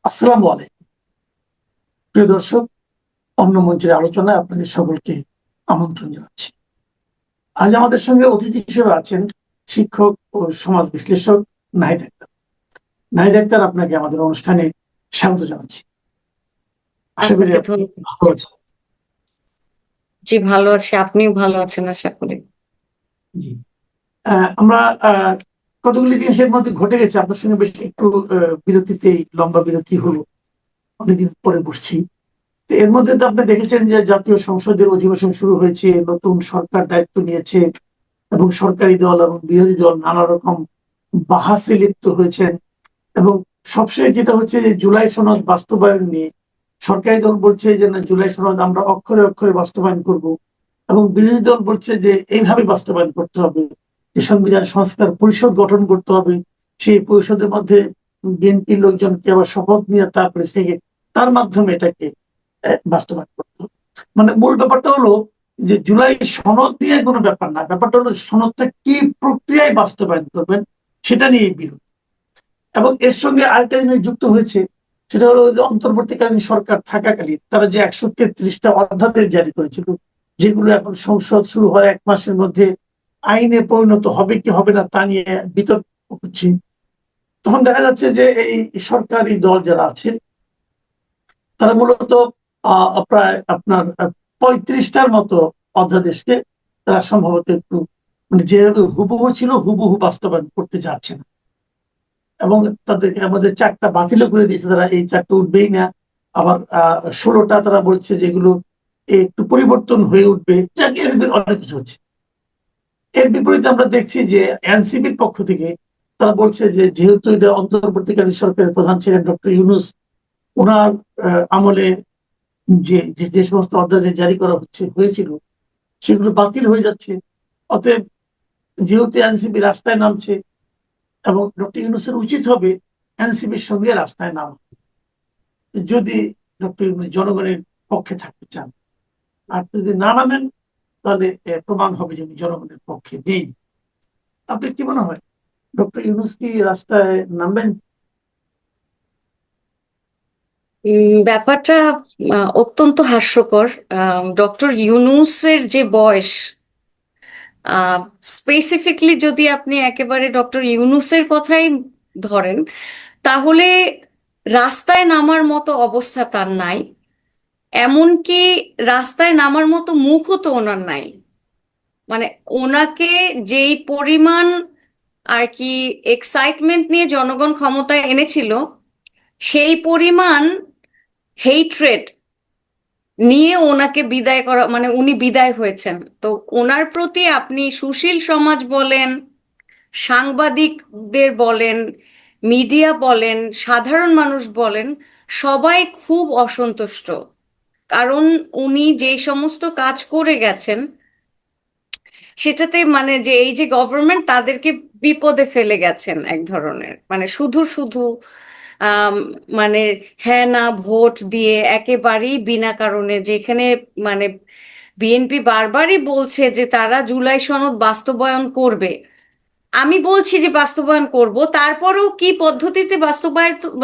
আসসালামু আলাইকুম প্রিয় দর্শক। অন্য মঞ্চের আলোচনায় আপনাদের সকলকে আমন্ত্রণ জানাচ্ছি। আজ আমাদের সঙ্গে অতিথি হিসেবে আছেন শিক্ষক ও সমাজ বিশ্লেষক নাহিদ আক্তার। নাহিদ আক্তার, আপনাকে আমাদের অনুষ্ঠানে স্বাগত জানাচ্ছি। আশা করি আপনাকে আপনি ধন্যবাদ। ভালো আছেন। জি, ভালো আছি। আপনিও ভালো আছেন আশা করি। জি। আমরা কতগুলি জিনিসের মধ্যে ঘটে গেছে আপনার সঙ্গে বেশ একটু বিরতিতেই লম্বা বিরতি হলো, অনেকদিন পরে বসছি। তো এর মধ্যে তো আপনি দেখেছেন যে জাতীয় সংসদের অধিবেশন শুরু হয়েছে, নতুন সরকার দায়িত্ব নিয়েছে এবং সরকারি দল এবং বিরোধী দল নানা রকম বাহাসে লিপ্ত হয়েছেন। এবং সবশেষে যেটা হচ্ছে যে জুলাই সনদ বাস্তবায়ন নিয়ে সরকারি দল বলছে যে না, জুলাই সনদ আমরা অক্ষরে অক্ষরে বাস্তবায়ন করব, এবং বিরোধী দল বলছে যে এইভাবে বাস্তবায়ন করতে হবে, যে সংবিধান সংস্কার পরিষদ গঠন করতে হবে, সেই পরিষদের মধ্যে বিএনপির লোকজনকে আবার শপথ নিয়ে তারপরে থেকে তার মাধ্যমে এটাকে বাস্তবায়ন করতে হবে। মানে মূল ব্যাপারটা হলো যে জুলাই সনদ নিয়ে কোনো ব্যাপার না, ব্যাপারটা হলো সনদটা কি প্রক্রিয়ায় বাস্তবায়ন করবেন সেটা নিয়ে বিরোধ। এবং এর সঙ্গে আরেকটা জিনিস যুক্ত হয়েছে, সেটা হলো যে অন্তর্বর্তীকালীন সরকার থাকাকালীন তারা যে 133টা অধ্যাদেশ জারি করেছিল, যেগুলো এখন সংসদ শুরু হয় 1 মাসের মধ্যে আইনে পরিণত হবে কি হবে না তা নিয়ে বিতর্ক হচ্ছে। তখন দেখা যাচ্ছে যে এই সরকারি দল যারা আছে তারা মূলত প্রায় আপনার 35টার মতো অধ্যাদেশকে তারা সম্ভবত একটু মানে যেভাবে হুবহু ছিল হুবহু বাস্তবায়ন করতে যাচ্ছে না। এবং তাদেরকে আমাদের 4টা বাতিলও করে দিয়েছে, তারা এই 4টা উঠবেই না। আবার 16টা তারা বলছে যেগুলো একটু পরিবর্তন হয়ে উঠবে, যাকে অনেক কিছু হচ্ছে। এর বিপরীতে আমরা দেখছি যে এনসিপির পক্ষ থেকে তারা বলছে যে যেহেতু এটা অন্তর্বর্তীকালীন সরকারের প্রধান ছিলেন ডক্টর ইউনূস, ওনার আমলে যে যে যে সমস্ত অধ্যাদেশ জারি করা হয়েছিল সেগুলো বাতিল হয়ে যাচ্ছে। অতএব যেহেতু এনসিপি রাস্তায় নামছে এবং ডক্টর ইউনূসের উচিত হবে এনসিপির সঙ্গে রাস্তায় নামা, যদি ডক্টর ইউনূস জনগণের পক্ষে থাকতে চান। আর যদি না নামেন তাহলে প্রমাণ হবে যে উনি জনগণের পক্ষে নেই। আপনি কি মনে হয়, ডক্টর ইউনূস কি রাস্তায় নামবেন? ব্যাপারটা অত্যন্ত হাস্যকর। ডক্টর ইউনূসের যে বয়স, স্পেসিফিকলি যদি আপনি একেবারে ডক্টর ইউনূসের কথাই ধরেন, তাহলে রাস্তায় নামার মতো অবস্থা তার নাই। এমনকি রাস্তায় নামার মতো মুখও তো ওনার নাই। মানে ওনাকে যেই পরিমাণ আর কি এক্সাইটমেন্ট নিয়ে জনগণ ক্ষমতায় এনেছিল, সেই পরিমাণ হেইট্রেড নিয়ে ওনাকে বিদায় করা, মানে উনি বিদায় হয়েছেন। তো ওনার প্রতি আপনি সুশীল সমাজ বলেন, সাংবাদিকদের বলেন, মিডিয়া বলেন, সাধারণ মানুষ বলেন, সবাই খুব অসন্তুষ্ট। কারণ উনি যে সমস্ত কাজ করে গেছেন, সেটাতে মানে যে এই যে গভর্নমেন্ট তাদেরকে বিপদে ফেলে গেছেন এক ধরনের, মানে শুধু শুধু আম, মানে হ্যাঁ না ভোট দিয়ে একেবারেই বিনা কারণে, যেখানে মানে বিএনপি বারবারই বলছে যে তারা জুলাই সনদ বাস্তবায়ন করবে। আমি বলছি যে বাস্তবায়ন করব, তারপরেও কি পদ্ধতিতে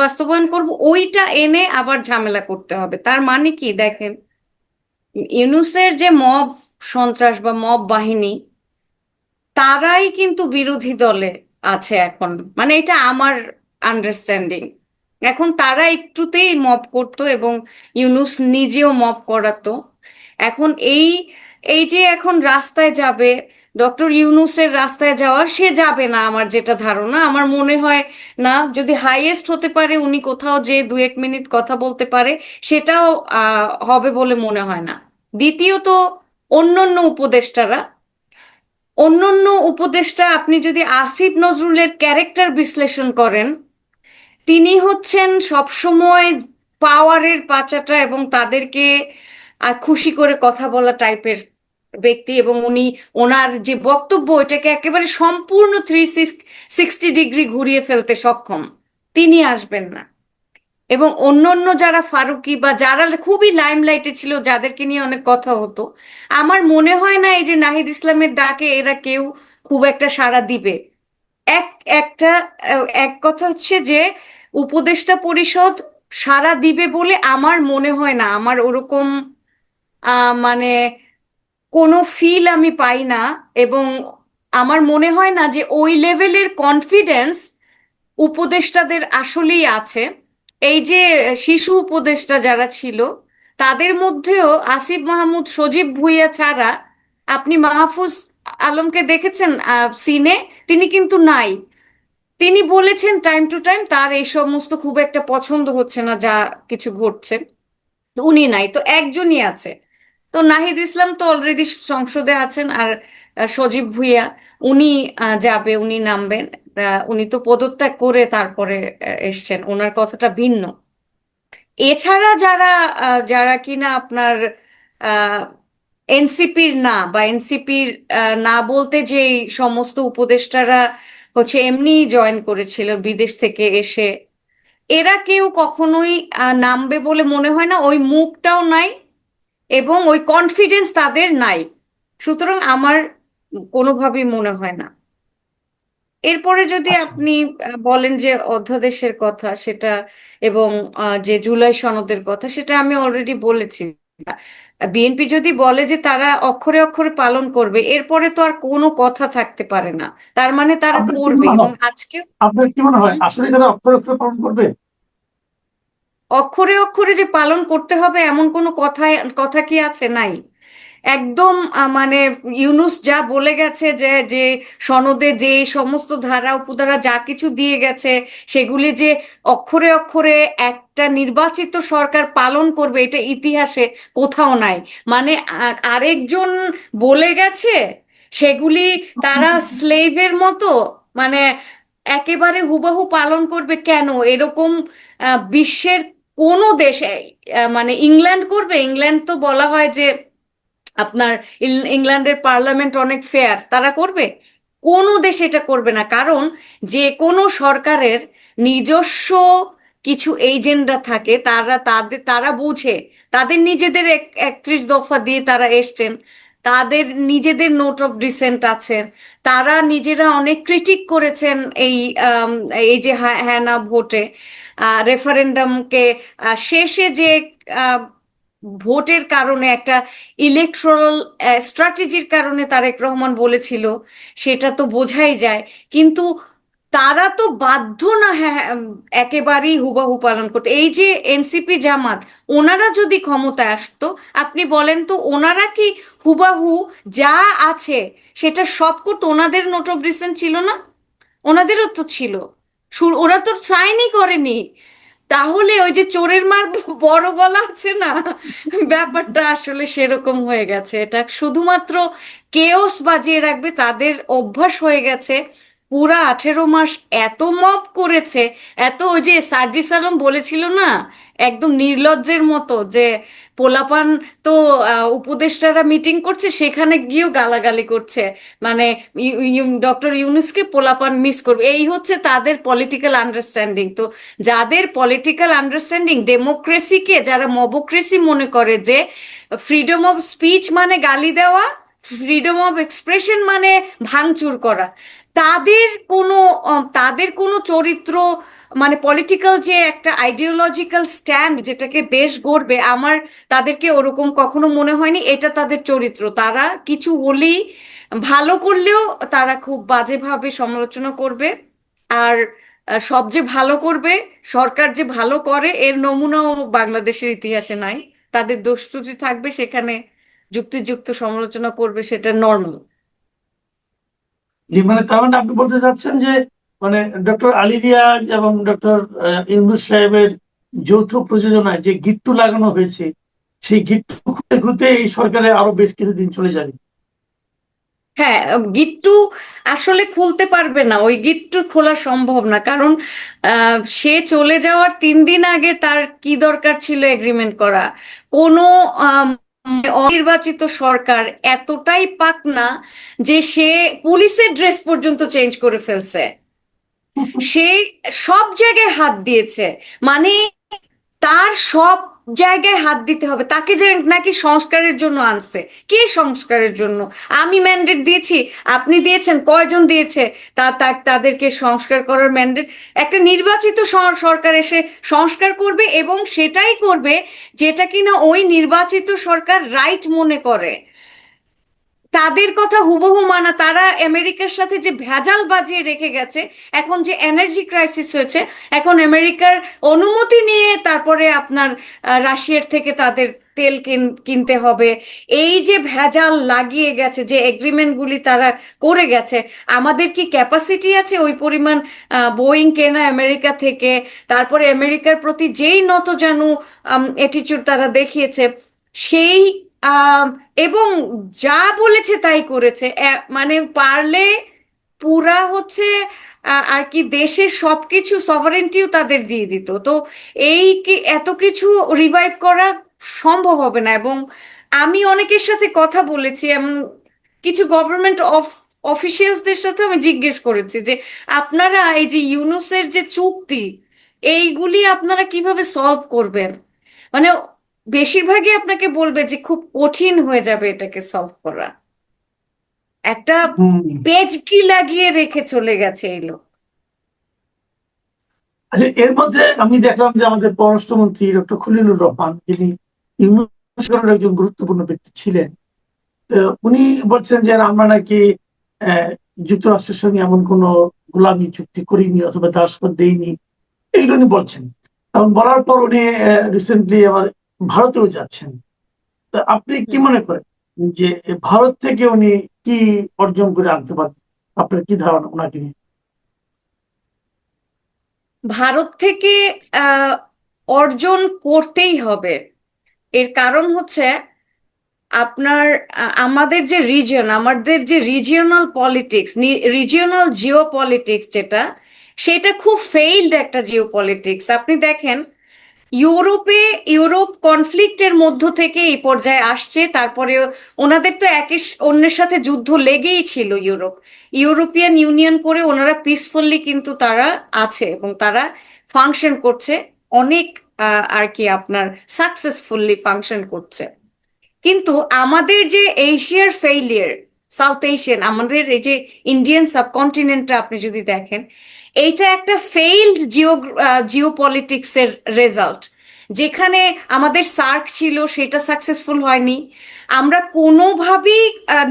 বাস্তবায়ন করব ওইটা এনে আবার ঝামেলা করতে হবে। তার মানে কি দেখেন, ইউনূসের যে মব সন্ত্রাস বা মব বাহিনী, তারাই কিন্তু বিরোধী দলে আছে এখন। মানে এটা আমার আন্ডারস্ট্যান্ডিং। এখন তারা একটুতেই মব করতো এবং ইউনূস নিজেও মব করাতো। এখন এই এই যে এখন রাস্তায় যাবে, ডক্টর ইউনূসের রাস্তায় যাওয়া, সে যাবে না আমার যেটা ধারণা। আমার মনে হয় না, যদি হাইয়েস্ট হতে পারে উনি কোথাও যে 2-1 মিনিট কথা বলতে পারে, সেটাও হবে বলে মনে হয় না। দ্বিতীয়ত, অন্যান্য উপদেষ্টারা, অন্যান্য উপদেষ্টা আপনি যদি আসিফ নজরুলের ক্যারেক্টার বিশ্লেষণ করেন, তিনি হচ্ছেন সবসময় পাওয়ারের পাচাটা এবং তাদেরকে খুশি করে কথা বলা টাইপের ব্যক্তি। এবং উনি ওনার যে বক্তব্য, এটাকে একেবারে সম্পূর্ণ 360 ডিগ্রি ঘুরিয়ে ফেলতে সক্ষম। তিনি আসবেন না। এবং অন্যান্য যারা ফারুকি বা যারা খুবই লাইমলাইটে ছিল, যাদেরকে নিয়ে অনেক কথা হতো, আমার মনে হয় না এই যে নাহিদ ইসলামের ডাকে এরা কেউ খুব একটা সাড়া দিবে। এক একটা এক কথা হচ্ছে যে উপদেষ্টা পরিষদ সাড়া দিবে বলে আমার মনে হয় না। আমার ওরকম মানে কোনো ফিল আমি পাই না, এবং আমার মনে হয় না যে ওই লেভেলের কনফিডেন্স উপদেষ্টাদের আসলেই আছে। এই যে শিশু উপদেষ্টা যারা ছিল, তাদের মধ্যেও আসিফ মাহমুদ, সজীব ভুঁইয়া ছাড়া আপনি মাহফুজ আলমকে দেখেছেন সিনে? তিনি কিন্তু নাই। তিনি বলেছেন টাইম টু টাইম তার এই সমস্ত খুব একটা পছন্দ হচ্ছে না যা কিছু ঘটছে। উনি নাই, তো একজনই আছে। তো নাহিদ ইসলাম তো অলরেডি সংসদে আছেন, আর সজীব ভুঁইয়া উনি যাবে, উনি নামবেন। উনি তো পদত্যাগ করে তারপরে এসছেন, ওনার কথাটা ভিন্ন। এছাড়া যারা যারা কিনা আপনার এনসিপির না, বা এনসিপির না বলতে যে সমস্ত উপদেষ্টারা হচ্ছে এমনি জয়েন করেছিল বিদেশ থেকে এসে, এরা কেউ কখনোই নামবে বলে মনে হয় না। ওই মুখটাও নাই এবং ওই কনফিডেন্স তাদের নাই। সুতরাং আমার কোনোভাবেই মনে হয় না। এরপরে যদি আচ্ছা, আপনি বলেন যে অধ্যাদেশের কথা সেটা, এবং যে জুলাই সনদের কথা, সেটা আমি অলরেডি বলেছি। বিএনপি যদি বলে যে তারা অক্ষরে অক্ষরে পালন করবে, এরপরে তো আর কোনো কথা থাকতে পারে না। তার মানে তারা আপনার কি করবে, মনে এবং হয়, আজকে আপনার কি মনে হয় আসলে তারা অক্ষরে অক্ষরে পালন করবে? অক্ষরে অক্ষরে যে পালন করতে হবে এমন কোনো কথা কি আছে? নাই। একদম মানে ইউনুস যা বলে গেছে, যে যে সনদে যে সমস্ত ধারা উপধারা যা কিছু দিয়ে গেছে, সেগুলি যে অক্ষরে অক্ষরে একটা নির্বাচিত সরকার পালন করবে, এটা ইতিহাসে কোথাও নাই। মানে আরেকজন বলে গেছে সেগুলি তারা স্লেভের মতো, মানে একেবারে হুবহু পালন করবে কেন? এরকম বিশ্বের কোনো দেশে, মানে ইংল্যান্ড করবে? ইংল্যান্ড তো বলা হয় যে আপনার ইংল্যান্ডের পার্লামেন্ট অনেক ফেয়ার, তারা করবে? কোনো দেশ এটা করবে না, কারণ যে কোনো সরকারের নিজস্ব কিছু এজেন্ডা থাকে, তারা বুঝে। তাদের নিজেদের 31 দফা দিয়ে তারা এসছেন, তাদের নিজেদের নোট অফ ডিসেন্ট আছে, তারা নিজেরা অনেক ক্রিটিক করেছেন এই এই যে হ্যাঁ হ্যাঁ না ভোটে, রেফারেন্ডামকে, শেষে যে আহ, ভোটের কারণে একটা ইলেকট্রাল স্ট্র্যাটেজির কারণে তারেক রহমান বলেছিল, সেটা তো বোঝাই যায়। কিন্তু তারা তো বাধ্য না, হ্যাঁ হ্যাঁ, একেবারেই হুবাহু পালন করতে। এই যে এনসিপি জামাত, ওনারা যদি ক্ষমতায় আসতো, আপনি বলেন তো ওনারা কি হুবাহু যা আছে সেটা সব করতো? ওনাদের নোট অফ ডিসেন্ট ছিল না? ওনাদেরও তো ছিল। ওরা তো সাইনই করেনি। তাহলে ওই যে চোরের মার বড় গলা আছে না, ব্যাপারটা আসলে সেরকম হয়ে গেছে। এটা শুধুমাত্র কেওস বাজিয়ে রাখবে, তাদের অভ্যাস হয়ে গেছে। পুরা 18 মাস এত মব করেছে, এত, ওই যে সার্জিস আলম বলেছিল না, একদম নির্লজ্জের মতো, যে পোলাপান তো উপদেষ্টারা মিটিং করছে সেখানে গিয়েও গালাগালি করছে, মানে ডক্টর ইউনুসকে পোলাপান মিস করবে, এই হচ্ছে তাদের পলিটিক্যাল আন্ডারস্ট্যান্ডিং। তো যাদের পলিটিক্যাল আন্ডারস্ট্যান্ডিং ডেমোক্রেসিকে, যারা মবোক্রেসি মনে করে যে ফ্রিডম অফ স্পিচ মানে গালি দেওয়া, ফ্রিডম অফ এক্সপ্রেশন মানে ভাঙচুর করা, তাদের কোনো চরিত্র, মানে পলিটিক্যাল যে একটা আইডিওলজিক্যাল স্ট্যান্ড যেটাকে দেশ গড়বে, আমার তাদেরকে ওরকম কখনো মনে হয়নি এটা তাদের চরিত্র। তারা কিছু হলেই, ভালো করলেও তারা খুব বাজেভাবে সমালোচনা করবে। আর সব যে ভালো করবে, সরকার যে ভালো করে এর নমুনাও বাংলাদেশের ইতিহাসে নাই। তাদের দোষ ত্রুটি থাকবে, সেখানে যুক্তিযুক্ত সমালোচনা করবে, সেটা নর্মাল। যে মানে তার মানে আপনি বলতে চাচ্ছেন যে মানে ডক্টর আলী রিয়াজ এবং ডক্টর ইউনূস সাহেবের যৌথ প্রযোজনায় যে গিট্টু লাগানো হয়েছে, সেই গিট্টু খুঁতে খুঁতে এই সরকারে আরো বেশ কিছুদিন চলে যাবে। হ্যাঁ, গিট্টু আসলে খুলতে পারবে না, ওই গিট্টু খোলা সম্ভব না, কারণ সে চলে যাওয়ার 3 দিন আগে তার কি দরকার ছিল এগ্রিমেন্ট করা? কোনো আম, অনির্বাচিত সরকার এতটাই পাকনা যে সে পুলিশের ড্রেস পর্যন্ত চেঞ্জ করে ফেলছে। সে সব জায়গায় হাত দিয়েছে, মানে তার সব জায়গায় হাত দিতে হবে। তাকে যে নাকি সংস্কারের জন্য আনছে, কে সংস্কারের জন্য? আমি ম্যান্ডেট দিয়েছি, আপনি দিয়েছেন, কয়জন দিয়েছে তাদেরকে সংস্কার করার ম্যান্ডেট? একটা নির্বাচিত সরকার এসে সংস্কার করবে, এবং সেটাই করবে যেটা কিনা ওই নির্বাচিত সরকার রাইট মনে করে। তাদের কথা হুবহু মানা। তারা আমেরিকার সাথে যে ভেজাল বাজিয়ে রেখে গেছে, এখন যে এনার্জি ক্রাইসিস হয়েছে, এখন আমেরিকার অনুমতি নিয়ে তারপরে আপনার রাশিয়ার থেকে তাদের তেল কিনতে হবে। এই যে ভেজাল লাগিয়ে গেছে, যে এগ্রিমেন্টগুলি তারা করে গেছে, আমাদের কি ক্যাপাসিটি আছে ওই পরিমাণ বোয়িং কেনা আমেরিকা থেকে? তারপরে আমেরিকার প্রতি যেই নতজানু অ্যাটিচিউড তারা দেখিয়েছে, সেই আহ, এবং যা বলেছে তাই করেছে। মানে পারলে পুরা হচ্ছে আর কি দেশের সবকিছু সভারেন্টিও তাদের দিয়ে দিত। তো এই কি এত কিছু রিভাইভ করা সম্ভব হবে না। এবং আমি অনেকের সাথে কথা বলেছি, এমন কিছু গভর্নমেন্ট অফিসিয়ালসদের সাথে আমি জিজ্ঞেস করেছি যে আপনারা এই যে ইউনুসের যে চুক্তি, এইগুলি আপনারা কিভাবে সলভ করবেন। মানে বেশিরভাগই আপনাকে বলবে যে খুব কঠিন হয়ে যাবে এটাকে সলভ করা। একটা হুম। পেজ কি লাগিয়ে রেখে চলে গেছে এই লোক। আচ্ছা, এর মধ্যে আমি দেখলাম যে আমাদের পররাষ্ট্রমন্ত্রী ডক্টর খলিলুর রহমান, যিনি ইউনুস সরকারের একজন গুরুত্বপূর্ণ ব্যক্তি ছিলেন, তো উনি বলছেন যে আমরা নাকি আহ, যুক্তরাষ্ট্রের সঙ্গে এমন কোন গোলামি চুক্তি করিনি অথবা দাসত্ব দেইনি, এইগুলো উনি বলছেন। এবং বলার পর উনি রিসেন্টলি আবার ভারতেও যাচ্ছেন। তা আপনি কি হুম। মনে করেন যে ভারত থেকে উনি কি অর্জন করে আনতে পারবেন? আপনার কি ধারণা ওনাকে নিয়ে? ভারত থেকে আহ অর্জন করতেই হবে। এর কারণ হচ্ছে আপনার আমাদের যে রিজন, আমাদের যে regional politics, regional Jio politics যেটা, সেটা খুব ফেইলড একটা জিও পলিটিক্স। আপনি দেখেন ইউরোপে, ইউরোপ কনফ্লিক্টের মধ্য থেকে এই পর্যায়ে আসছে। তারপরে ওনাদের তো একে অন্যের সাথে যুদ্ধ লেগেই ছিল। ইউরোপিয়ান ইউনিয়ন করে ওনারা পিসফুলি কিন্তু তারা আছে, এবং তারা ফাংশন করছে অনেক আর কি আপনার সাকসেসফুলি ফাংশন করছে। কিন্তু আমাদের যে এশিয়ার ফেইলিয়ার, সাউথ এশিয়ান, আমাদের এই যে ইন্ডিয়ান সাবকন্টিনেন্টটা আপনি যদি দেখেন, এইটা একটা ফেইলড জিও পলিটিক্সের রেজাল্ট। যেখানে আমাদের সার্ক ছিল, সেটা সাকসেসফুল হয়নি। আমরা কোনোভাবেই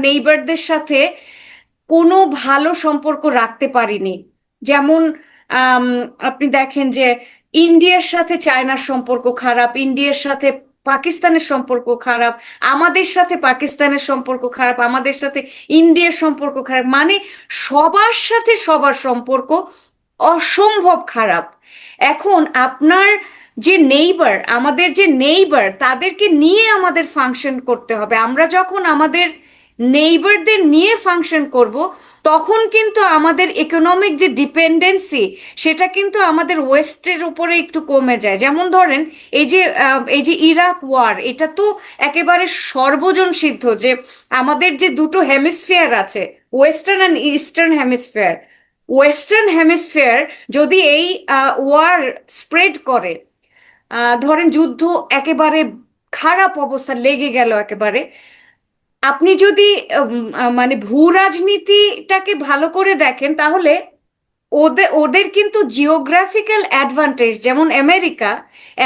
নেইবারদের সাথে কোনো ভালো সম্পর্ক রাখতে পারিনি। যেমন আম, আপনি দেখেন যে ইন্ডিয়ার সাথে চায়নার সম্পর্ক খারাপ, ইন্ডিয়ার সাথে পাকিস্তানের সম্পর্ক খারাপ, আমাদের সাথে পাকিস্তানের সম্পর্ক খারাপ, আমাদের সাথে ইন্ডিয়ার সম্পর্ক খারাপ। মানে সবার সাথে সবার সম্পর্ক অসম্ভব খারাপ। এখন আপনার যে নেইবার, আমাদের যে নেইবার, তাদেরকে নিয়ে আমাদের ফাংশন করতে হবে। আমরা যখন আমাদের নেইবারদের নিয়ে ফাংশন করব, তখন কিন্তু আমাদের ইকোনমিক যে ডিপেন্ডেন্সি, সেটা কিন্তু আমাদের ওয়েস্টের উপরে একটু কমে যায়। যেমন ধরেন এই যে ইরাক ওয়ার, এটা তো একেবারে সর্বজন সিদ্ধ যে আমাদের যে দুটো হেমিস্ফিয়ার আছে, western and eastern hemisphere, western hemisphere যদি এই ওয়ার স্প্রেড করে, ধরেন যুদ্ধ একেবারে খারাপ অবস্থা লেগে গেল একেবারে, আপনি যদি মানে ভূ রাজনীতিটাকে ভালো করে দেখেন, তাহলে ওদের ওদের কিন্তু জিওগ্রাফিক্যাল অ্যাডভান্টেজ, যেমন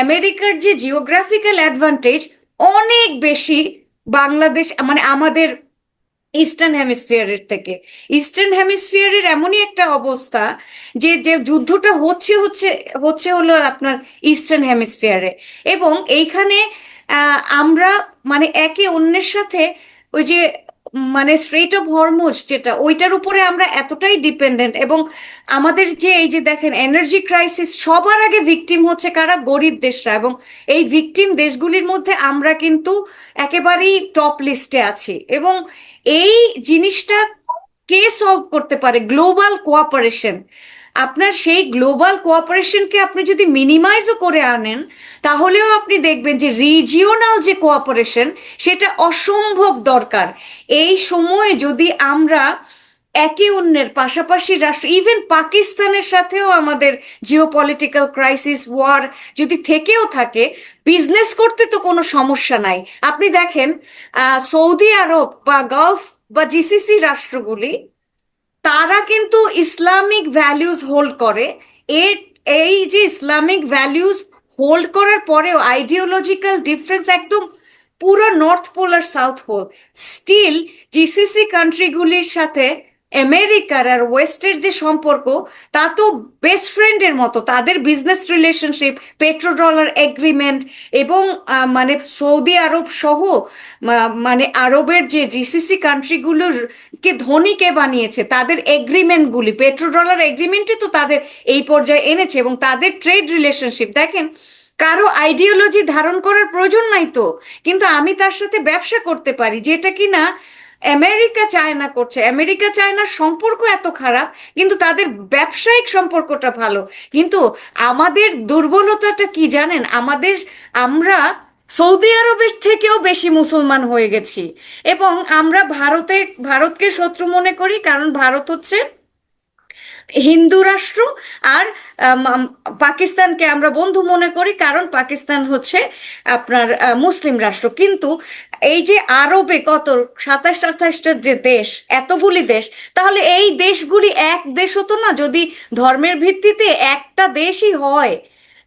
আমেরিকার যে জিওগ্রাফিক্যাল অ্যাডভান্টেজ অনেক বেশি বাংলাদেশ, মানে আমাদের ইস্টার্ন হেমিস্ফিয়ারের থেকে। ইস্টার্ন হেমিস্ফিয়ারের এমনই একটা অবস্থা যে যে যুদ্ধটা হচ্ছে হচ্ছে হচ্ছে হলো আপনার ইস্টার্ন হেমিস্ফিয়ারে। এবং এইখানে আমরা মানে একে অন্যের সাথে ওই যে মানে স্ট্রেট অফ হরমুজ যেটা, ওইটার উপরে আমরা এতটাই ডিপেন্ডেন্ট। এবং আমাদের যে এই যে দেখেন এনার্জি ক্রাইসিস, সবার আগে ভিকটিম হচ্ছে কারা? গরিব দেশরা। এবং এই ভিকটিম দেশগুলির মধ্যে আমরা কিন্তু একেবারেই টপ লিস্টে আছি। এবং এই জিনিসটা কে সলভ করতে পারে? Global cooperation. আপনার সেই গ্লোবাল কোঅপারেশনকে আপনি যদি মিনিমাইজও করে আনেন, তাহলেও আপনি দেখবেন যে রিজিওনাল যে কোঅপারেশন, সেটা অসম্ভব দরকার। এই সময়ে যদি আমরা একে অন্যের পাশাপাশি রাষ্ট্র, ইভেন পাকিস্তানের সাথেও আমাদের জিওপলিটিক্যাল ক্রাইসিস, ওয়ার যদি থেকেও থাকে, বিজনেস করতে তো কোনো সমস্যা নাই। আপনি দেখেন সৌদি আরব বা গালফ বা জিসিসি রাষ্ট্রগুলি, তারা কিন্তু ইসলামিক ভ্যালিউজ হোল্ড করে। এর এই যে ইসলামিক ভ্যালিউজ হোল্ড করার পরেও আইডিওলজিক্যাল ডিফারেন্স একদম পুরো নর্থ পোল আর সাউথ পোল, স্টিল জিসিসি কান্ট্রিগুলির সাথে আমেরিকার আর ওয়েস্টের যে সম্পর্ক, তা তো বেস্ট ফ্রেন্ডের মতো। তাদের business relationship, petro dollar agreement, এবং মানে সৌদি আরব সহ মানে আরবের যে জিসিসি কান্ট্রিগুলোর কে ধনী কে বানিয়েছে, তাদের এগ্রিমেন্টগুলি, পেট্রো ডলার এগ্রিমেন্টই তো তাদের এই পর্যায়ে এনেছে। এবং তাদের ট্রেড রিলেশনশিপ দেখেন, কারো আইডিওলজি ধারণ করার প্রয়োজন নাই তো, কিন্তু আমি তার সাথে ব্যবসা করতে পারি, যেটা কিনা আমেরিকা চায়না করছে। আমেরিকা চায়নার সম্পর্ক এত খারাপ, কিন্তু তাদের ব্যবসায়িক সম্পর্কটা ভালো। কিন্তু আমাদের দুর্বলতাটা কি জানেন? আমরা সৌদি আরবের থেকেও বেশি মুসলমান হয়ে গেছি, এবং আমরা ভারতকে শত্রু মনে করি, কারণ ভারত হচ্ছে হিন্দু রাষ্ট্র। আর পাকিস্তানকে আমরা বন্ধু মনে করি, কারণ পাকিস্তান হচ্ছে আপনার মুসলিম রাষ্ট্র। কিন্তু এই যে আরবে কত 27-28টা যে দেশ, এতগুলি দেশ, তাহলে এই দেশগুলি এক দেশ হতো না যদি ধর্মের ভিত্তিতে একটা দেশই হয়?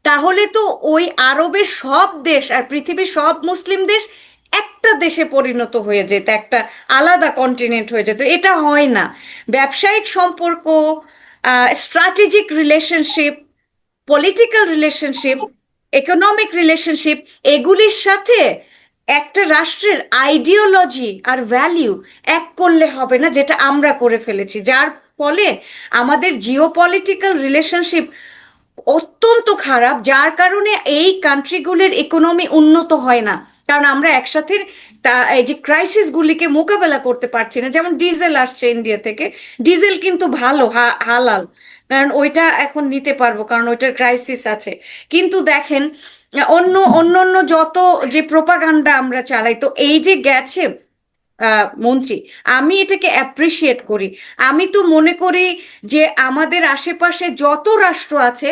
তাহলে তো ওই আরবের সব দেশ আর পৃথিবীর সব মুসলিম দেশ একটা দেশে পরিণত হয়ে যেত, একটা আলাদা কন্টিনেন্ট হয়ে যেত। এটা হয় না। ব্যবসায়িক সম্পর্ক, strategic relationship, political relationship, economic relationship, এগুলির সাথে একটা রাষ্ট্রের আইডিওলজি আর ভ্যালিউ এক করলে হবে না, যেটা আমরা করে ফেলেছি। যার ফলে আমাদের জিওপলিটিক্যাল রিলেশনশিপ অত্যন্ত খারাপ, যার কারণে এই কান্ট্রিগুলির ইকোনমি উন্নত হয় না। কারণ আমরা একসাথে এই যে ক্রাইসিসগুলিকে মোকাবেলা করতে পারছি না। যেমন ডিজেল আসছে ইন্ডিয়া থেকে, ডিজেল কিন্তু ভালো, হালাল, কারণ ওইটা এখন নিতে পারবো, কারণ ওইটার ক্রাইসিস আছে। কিন্তু দেখেন অন্য অন্য যত যে প্রোপাগান্ডা আমরা চালাই, তো এই যে গেছে মন্ত্রী, আমি এটাকে অ্যাপ্রিসিয়েট করি। আমি তো মনে করি যে আমাদের আশেপাশে যত রাষ্ট্র আছে,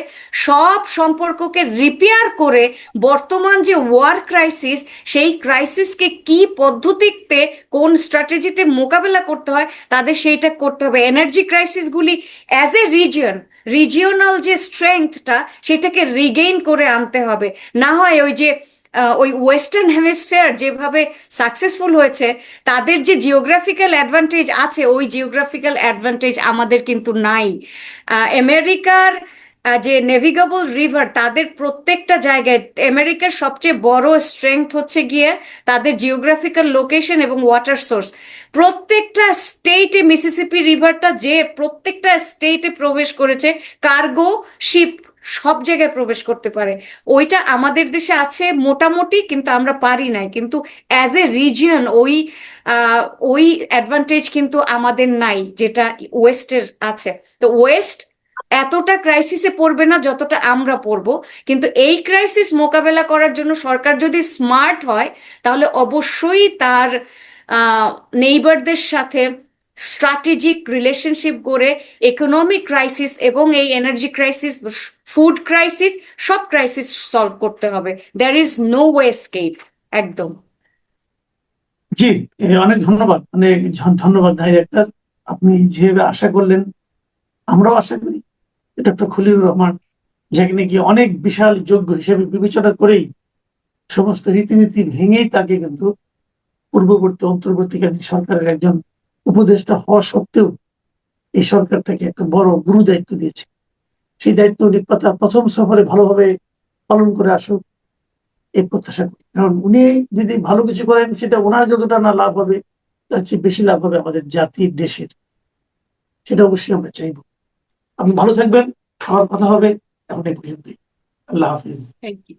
সব সম্পর্ককে রিপেয়ার করে বর্তমান যে ওয়ার ক্রাইসিস, সেই ক্রাইসিসকে কি পদ্ধতিতে, কোন স্ট্র্যাটেজিতে মোকাবেলা করতে হয়, তাদের সেইটা করতে হবে। এনার্জি ক্রাইসিসগুলি অ্যাজ এ রিজিওনাল যে স্ট্রেংথটা, সেটাকে রিগেইন করে আনতে হবে। না হয় ওই ওয়েস্টার্ন হেমিসফিয়ার যেভাবে সাকসেসফুল হয়েছে, তাদের যে জিওগ্রাফিক্যাল অ্যাডভান্টেজ আছে, ওই জিওগ্রাফিক্যাল অ্যাডভান্টেজ আমাদের কিন্তু নাই। আমেরিকার যে নেভিগেবল রিভার, তাদের প্রত্যেকটা জায়গায়, আমেরিকার সবচেয়ে বড় স্ট্রেংথ হচ্ছে গিয়ে তাদের জিওগ্রাফিক্যাল লোকেশন এবং ওয়াটার সোর্স। প্রত্যেকটা স্টেটে মিসিসিপি রিভারটা যে প্রত্যেকটা স্টেটে প্রবেশ করেছে, কার্গো শিপ সব জায়গায় প্রবেশ করতে পারে। ওইটা আমাদের দেশে আছে মোটামুটি, কিন্তু আমরা পারি নাই। কিন্তু অ্যাজ এ রিজিয়ন ওই অ্যাডভান্টেজ কিন্তু আমাদের নাই, যেটা ওয়েস্টের আছে। তো ওয়েস্ট এতটা ক্রাইসিসে পড়বে না যতটা আমরা পড়বো। কিন্তু এই ক্রাইসিস মোকাবেলা করার জন্য সরকার যদি স্মার্ট হয়, তাহলে অবশ্যই তার নেইবারদের সাথে স্ট্র্যাটেজিক রিলেশনশিপ করে ইকোনমিক ক্রাইসিস এবং এই এনার্জি ক্রাইসিস, ফুড ক্রাইসিস, সব ক্রাইসিস সলভ করতে হবে। There is no way escape. একদম। জি, অনেক ধন্যবাদ, অনেক ধন্যবাদ ভাই আক্তার। আপনি যেভাবে আশা করলেন, আমরাও আশা করি ডক্টর খলিলুর রহমান, যেখানে গিয়ে অনেক বিশাল যোগ্য হিসেবে বিবেচনা করেই সমস্ত রীতিনীতি ভেঙেই তাকে কিন্তু পূর্ববর্তী অন্তর্বর্তীকালীন সরকারের একজন উপদেষ্টা হওয়া সত্ত্বেও এই সরকার থেকে একটা বড় গুরু দায়িত্ব দিয়েছে। সেই দায়িত্ব উনি তার প্রথম সফরে ভালোভাবে পালন করে আসুক, এই প্রত্যাশা করি। কারণ উনি যদি ভালো কিছু করেন, সেটা ওনার যতটা না লাভ হবে, তার চেয়ে বেশি লাভ হবে আমাদের জাতির, দেশের। সেটা অবশ্যই আমরা চাইবো। আপনি ভালো থাকবেন, খাওয়ার কথা হবে। এখন এই পর্যন্তই। আল্লাহ হাফিজ। Thank you.